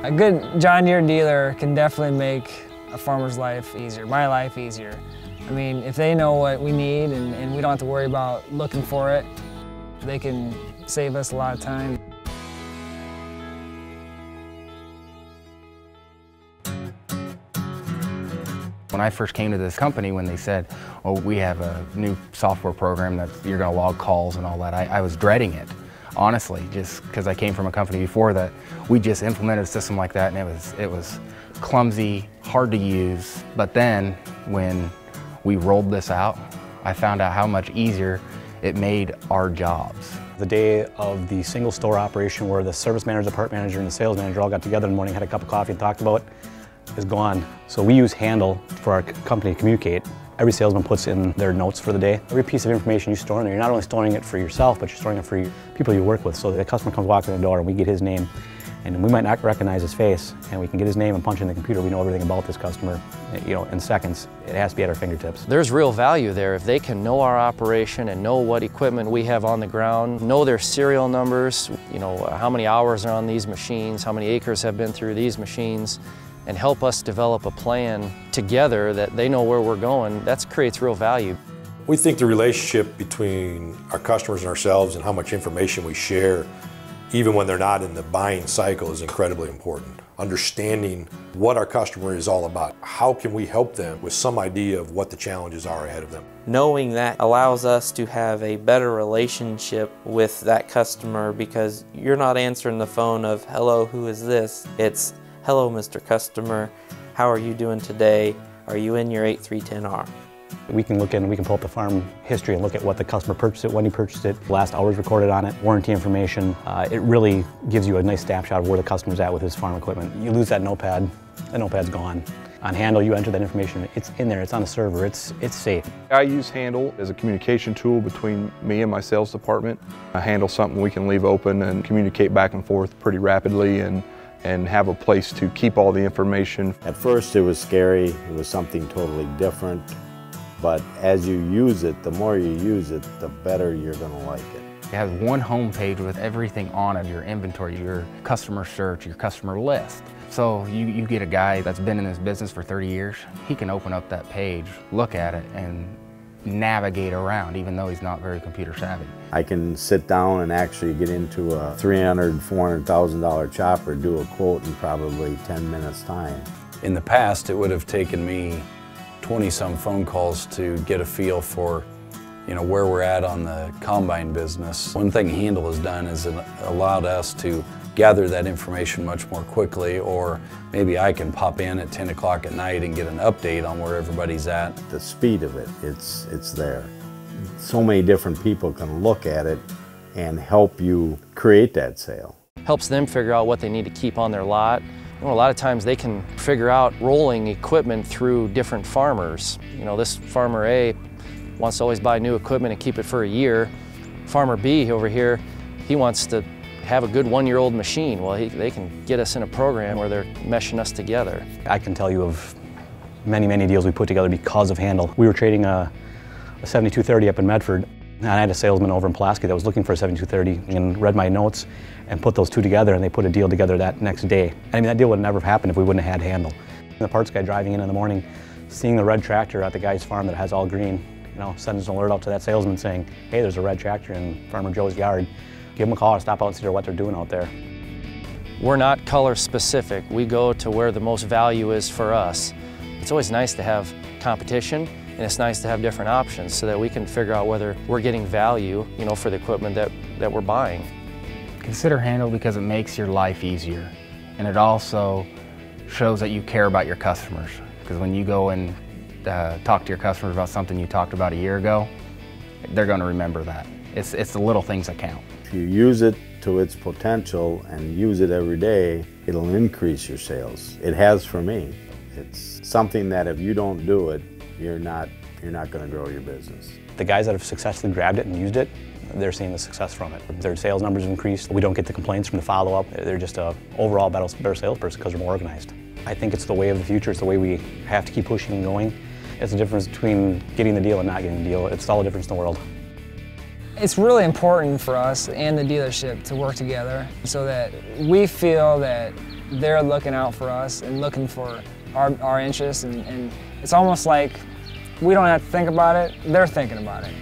A good John Deere dealer can definitely make a farmer's life easier, my life easier. I mean, if they know what we need and we don't have to worry about looking for it, they can save us a lot of time. When I first came to this company, when they said, oh, we have a new software program that you're going to log calls and all that, I was dreading it, honestly, just because I came from a company before that we just implemented a system like that, and it was clumsy, hard to use. But then when we rolled this out, I found out how much easier it made our jobs. The day of the single store operation where the service manager, the part manager, and the sales manager all got together in the morning, had a cup of coffee and talked about it, is gone. So we use Handle for our company to communicate. Every salesman puts in their notes for the day. Every piece of information you store in there, you're not only storing it for yourself, but you're storing it for your people you work with. So the customer comes walking in the door and we get his name, and we might not recognize his face, and we can get his name and punch in the computer. We know everything about this customer, in seconds. It has to be at our fingertips. There's real value there if they can know our operation and know what equipment we have on the ground, know their serial numbers, how many hours are on these machines, how many acres have been through these machines, and help us develop a plan together that they know where we're going. That creates real value. We think the relationship between our customers and ourselves and how much information we share, even when they're not in the buying cycle, is incredibly important. Understanding what our customer is all about. How can we help them with some idea of what the challenges are ahead of them? Knowing that allows us to have a better relationship with that customer, because you're not answering the phone of, hello, who is this? It's, hello, Mr. Customer, how are you doing today? Are you in your 8310R? We can look in, we can pull up the farm history and look at what the customer purchased it, when he purchased it, last hours recorded on it, warranty information. It really gives you a nice snapshot of where the customer's at with his farm equipment. You lose that notepad, the notepad's gone. On Handle, you enter that information, it's in there, it's on a server, it's safe. I use Handle as a communication tool between me and my sales department. Handle's something we can leave open and communicate back and forth pretty rapidly and have a place to keep all the information. At first it was scary, it was something totally different, but as you use it, the more you use it, the better you're going to like it. It has one home page with everything on it, your inventory, your customer search, your customer list. So you get a guy that's been in this business for 30 years, he can open up that page, look at it, and navigate around, even though he's not very computer savvy. I can sit down and actually get into a $300,000, $400,000 chopper, do a quote in probably 10 minutes time. In the past, it would have taken me 20-some phone calls to get a feel for where we're at on the combine business. One thing Handle has done is it allowed us to gather that information much more quickly, or maybe I can pop in at 10 o'clock at night and get an update on where everybody's at. The speed of it, it's there. So many different people can look at it and help you create that sale. Helps them figure out what they need to keep on their lot. A lot of times they can figure out rolling equipment through different farmers. This farmer A wants to always buy new equipment and keep it for a year. Farmer B over here, he wants to have a good one-year-old machine. Well, they can get us in a program where they're meshing us together. I can tell you of many, many deals we put together because of Handle. We were trading a 7230 up in Medford, and I had a salesman over in Pulaski that was looking for a 7230 and read my notes and put those two together, and they put a deal together that next day. I mean, that deal would never have happened if we wouldn't have had Handle. The parts guy driving in the morning, seeing the red tractor at the guy's farm that has all green, sends an alert out to that salesman saying, hey, there's a red tractor in Farmer Joe's yard. Give them a call or stop out and see what they're doing out there. We're not color specific. We go to where the most value is for us. It's always nice to have competition, and it's nice to have different options so that we can figure out whether we're getting value, for the equipment that we're buying. Consider Handle because it makes your life easier, and it also shows that you care about your customers. Because when you go and talk to your customers about something you talked about a year ago, they're going to remember that. It's the little things that count. If you use it to its potential and use it every day, it'll increase your sales. It has for me. It's something that if you don't do it, you're not going to grow your business. The guys that have successfully grabbed it and used it, they're seeing the success from it. Their sales numbers have increased. We don't get the complaints from the follow-up. They're just an overall better salesperson because they're more organized. I think it's the way of the future. It's the way we have to keep pushing and going. It's the difference between getting the deal and not getting the deal. It's all the difference in the world. It's really important for us and the dealership to work together so that we feel that they're looking out for us and looking for our interests, and it's almost like we don't have to think about it, they're thinking about it.